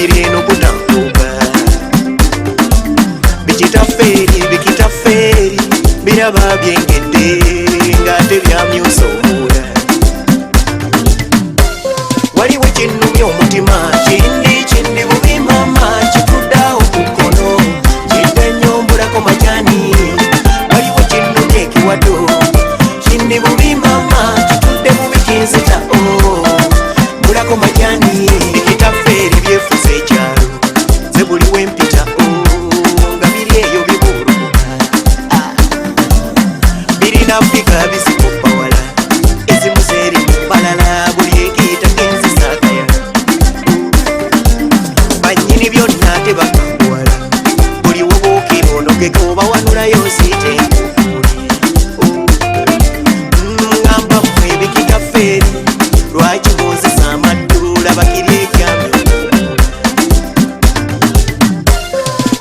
biri eno kutankuba bikitafeeri bikitafeeri biraba byengedde ng'ate byamyusa omula waliwo kinnumya omutima kindi bubi mama kituddawo ku kkono kidde nnyo mbulako majani waliwo kinnumya ekiwato kindi bubi mama kitudde bubi kinzita mbulako majani bikitafeeri byefuza ekyalo ze buli wempita nga biri eyo bibulumuka birina mpika bizikubbawala ezimu zeeri mu mbalala buli ekiyita genzisakayala bannyini byonna tebakanguwala buli wobuukira onogeka obawanulayo zite ngamba mmwe bikitafeeri lwaki bonzesa amaddula bakiri ekyamyo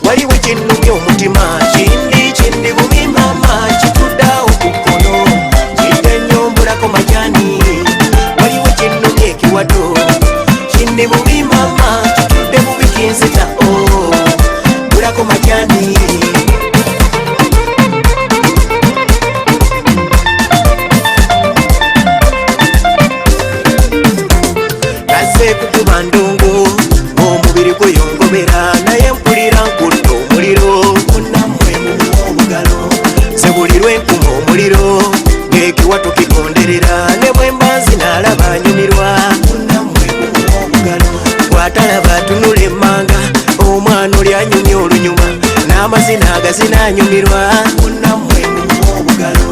waliwo kinnumya omutima kindi bubi mama kituddawo ku kkono kidde nnyo mbulako majani waliwo kinnumya ekiwato kindi bubi mama kitudde bubi kinzita mbulako majani naze kukuba ndongo omubiri gweyongobera naye mpulira nkutta omuliro munammwe munywa obugalo ze buli lwenkuma omuliro ng'ekiwato kigonderera ne bwe mbanzi naalaba nyumirwa munammwe munywa obugalo bw'atalaba atunula emmanga omwana oli anyumya olunyuma n'amazina agazina anyumirwa munammwe munywa obugalo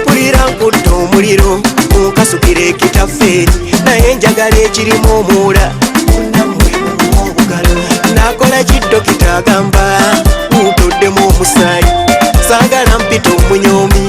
mpulira nkutta omuliro munkasukira ekitafeeri naye njagala ekirimu omuula munammwe munywa obugalo nakola kiddokita agamba ntuddemu omusaayi saagala mpita omunyomi